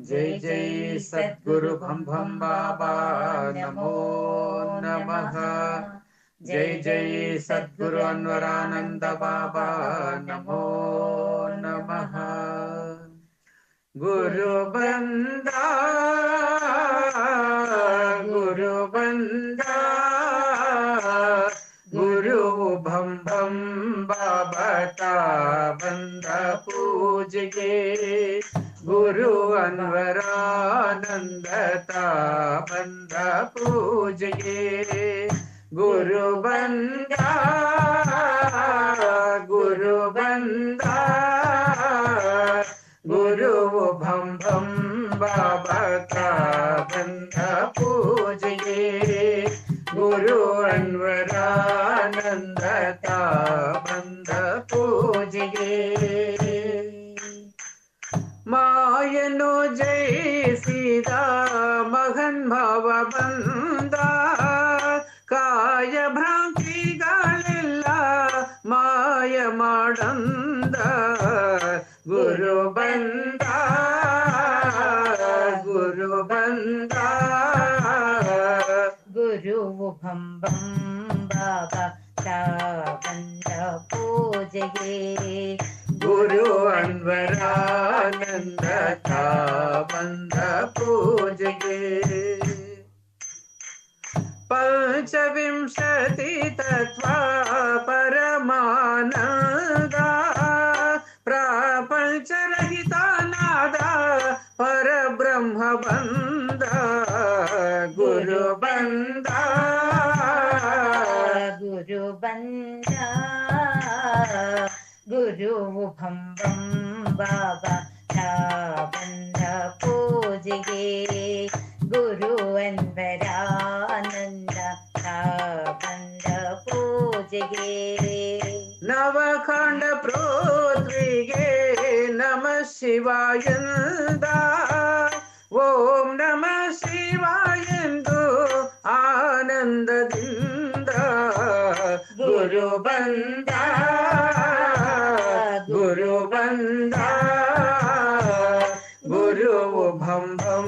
जय जय सद्गुरु भम भम बाबा नमो नमः। जय जय सद्गुरु अन्वरानंद बाबा नमो नमः। गुरु बंदा गुरु बंदा गुरु भम भम बाबा ता बंदा पूजगे गुरु अन्वरानंदता बंदा पूजगे गुरु बंदा गुरु बंदा गुरु भम भम बाबा का बंदा पूजगे गुरु अन्वरानंदता बंदा पूजगे मायनो जय सीता मगन भव बंद काय भ्रांतिगಳೆಲ್ಲ ಮಾಯ ಮಾಡಂದ ಗುರು ಬಂದ ಗುರು ಬಂದ ಗುರು ಭಂ ಭಂ ಬಾಬಾ ತಾ ಬಂದ ಪೂಜೆಗೆ ಗುರು ಅನ್ವರಾನಂದ ತಾ ಬಂದ ಪೂಜೆಗೆ पंचविंशति तत्व परमानंद प्रपंच रहिता नाद पर ब्रह्म बंद गुरु बंद गुरु बंद गुरु भं भं बाबा ता बंद पूजೆಗೆ गुरु अन्वरानंद ता बंद पूजೆಗೆ नवखंड पृथ्वीगे नमः शिवायंद ओम नमः शिवायंदु आनंदದಿಂದ गुरु बंद गुरु बंद गुरु भं भं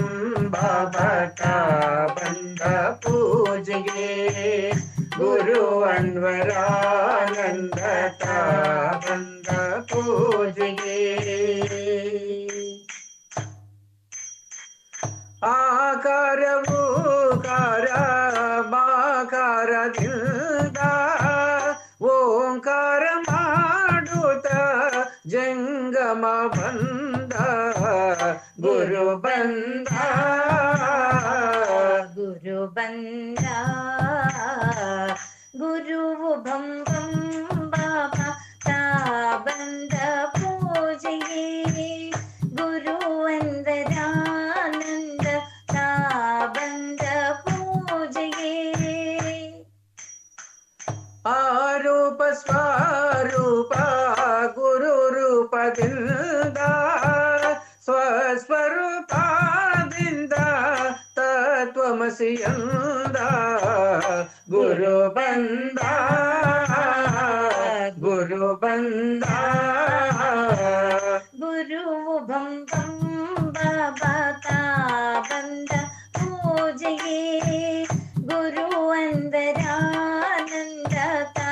बाबा ता बंद पूजगे गुरु अन्वरानंद ता बंद पूजगे आकार उकार माकारದಿಂದ ಓಂಕಾರ ಮಾಡುತ್ತ ಜಂಗಮ ಬಂದ ಗುರು ಬಂದ ಗುರು ಬಂದ ಗುರು ಭಂ ಭಂ ಬಾಬಾ ತಾ ಬಂದ ಪೂಜೆಗೆ ಗುರು अन्वरानंद ತಾ ಬಂದ ಪೂಜೆಗೆ ಆರೂಪ ಸ್ವರೂಪ ಗುರು ರೂಪದಿಂದ ಸ್ವಸ್ವರೂಪದಿಂದ ತತ್ವಮಸಿಯಿಂದ ಗುರು ಬಂದ ಗುರು ಬಂದ ಗುರು ಭಂ ಭಂ ಬಾಬಾ ತಾ ಬಂದ ಪೂಜೆಗೆ ಗುರು अन्वरानंद ತಾ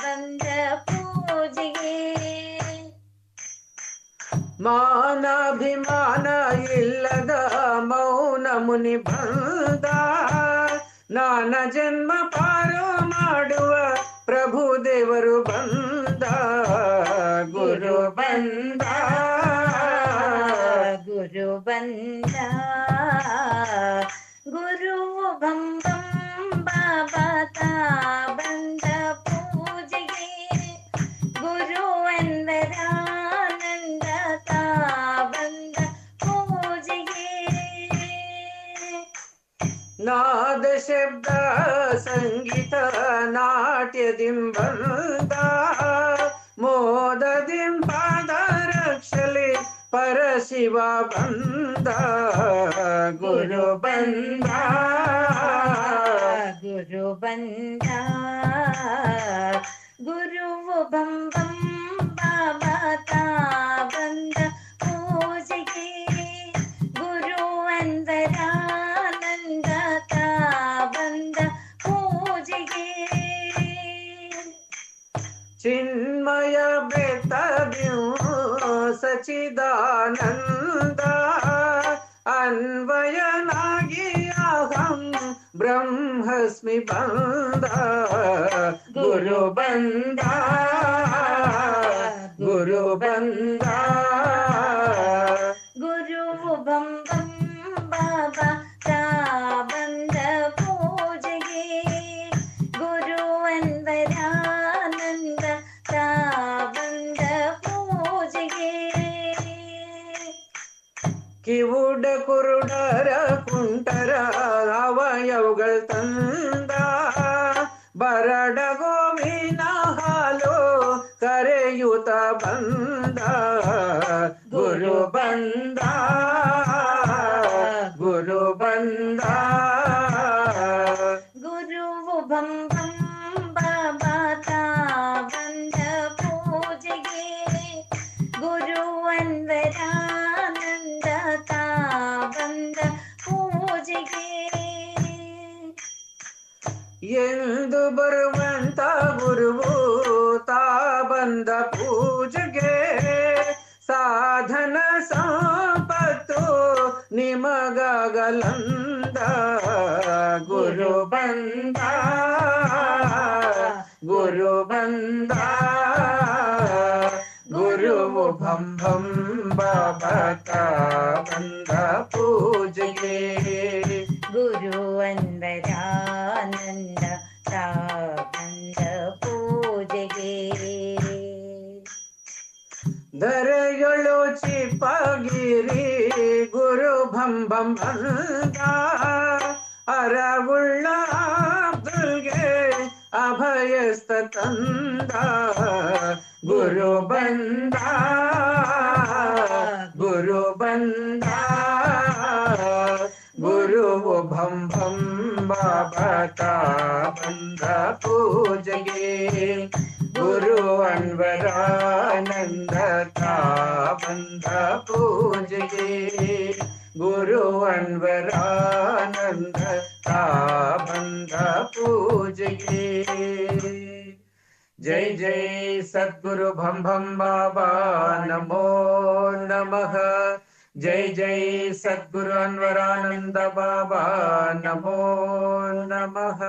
ಬಂದ ಪೂಜೆಗೆ ಮಾನಾಭಿಮಾನ ಇಲ್ಲದ ಮೌನ ಮುನಿ ಬಂದ ನಾನ ಜನ್ಮ ಪಾರು ಮಾಡುವ ಪ್ರಭು ದೇವರು ಬಂದ ಗುರು ಬಂದ ಗುರು ಬಂದ ಗುರು ಭಂ ಭಂ ಬಾಬಾ ತಾ ಬಂದ ಪೂಜೆಗೆ ಗುರು अन्वरानंद ತಾ ಬಂದ ಪೂಜೆಗೆ ನಾದ ಶಬ್ದ ಸಂಗೀತ ನಾಟ್ಯದಿಂ ಬಂದ ಮೋದದಿಂ ಪಾದ ರಕ್ಷಲಿ ಪರಶಿವ ಬಂದ ಗುರು ಬಂದ ಗುರು ಬಂದ ಗುರು ಭಂ ಭಂ ಬಾಬಾ ತಾ ಬಂದ ಪೂಜೆಗೆ ಸಚಿದಾನಂದ ಅನ್ವಯನಾಗಿ ಅಹಂ ಬ್ರಹ್ಮಸ್ಮಿ ಬಂದ ಗುರು ಬಂದ ಗುರು ಬಂದ ಗುರುವು ಬಂ ಬಂ ಬಾಬಾ ತಾ ಬಂದ ಪೂಜೆಗೆ ಗುರು ಅನ್ವರಾನಂದ ತಾ ಬಂದ ಪೂಜೆಗೆ ಕಿವುಡ ಕುರುಡರ ಕುಂಟರ ಅವಯವಗಳು ತಂದ ಬರಡ ಗೋವಿನ ಹಾಲು ಕರೆಯುತ್ತ ಬಂದ ಗುರು ಬಂದ ಗುರು ಬಂದ ಗುರುವು ಬಂ ಬಂ ಬಾಬಾ ತಾ ಬಂದ ಪೂಜೆಗೆ ಗುರು ಅನ್ವರಾನಂದ ತಾ ಬಂದ ಪೂಜೆಗೆ ಎಂದು ಬರುವಂತ ಗುರುವು ತಾ ಬಂದ ಪೂಜೆಗೆ ಸಾಧನ ಸಂಪತ್ತು ನಿಮಗಾಗಲಂದ ಗುರು ಬಂದ ಗುರು ಬಂದ ಗುರುವು ಭಂ ಭಂ ಬಾಬಾ ತಾ ಬಂದ ಪೂಜೆಗೆ ಗುರು ಅನ್ವರಾನಂದ ತಾ ಬಂದ ಪೂಜೆಗೆ ಧರೆಯೊಳು ಚಿಪ್ಪಗಿರಿ ಗುರು ಭಂ ಭಂ ಬಂದ ಅರವುಳ್ಳ ಅಬ್ದುಲ್ಗೆ ಅಭಯಸ್ತ ತಂದ ಗುರು ಬಂದ ಗುರು ಬಂದ ಗುರುವು ಭಂ ಭಂ ಬಾಬಾ ತಾ ಬಂದ ಪೂಜೆಗೆ ಗುರು ಅನ್ವರಾನಂದ ತಾ ಬಂದ ಪೂಜೆಗೆ ಗುರು ಅನ್ವರಾನಂದ ತಾ ಬಂದ ಪೂಜೆಗೆ ಜೈ ಜೈ ಸದ್ಗುರು ಭಂ ಭಂ ಬಾಬಾ ನಮೋ ನಮಃ ಜೈ ಜೈ ಸದ್ಗುರು ಅನ್ವರಾನಂದ ಬಾಬಾ ನಮೋ ನಮಃ.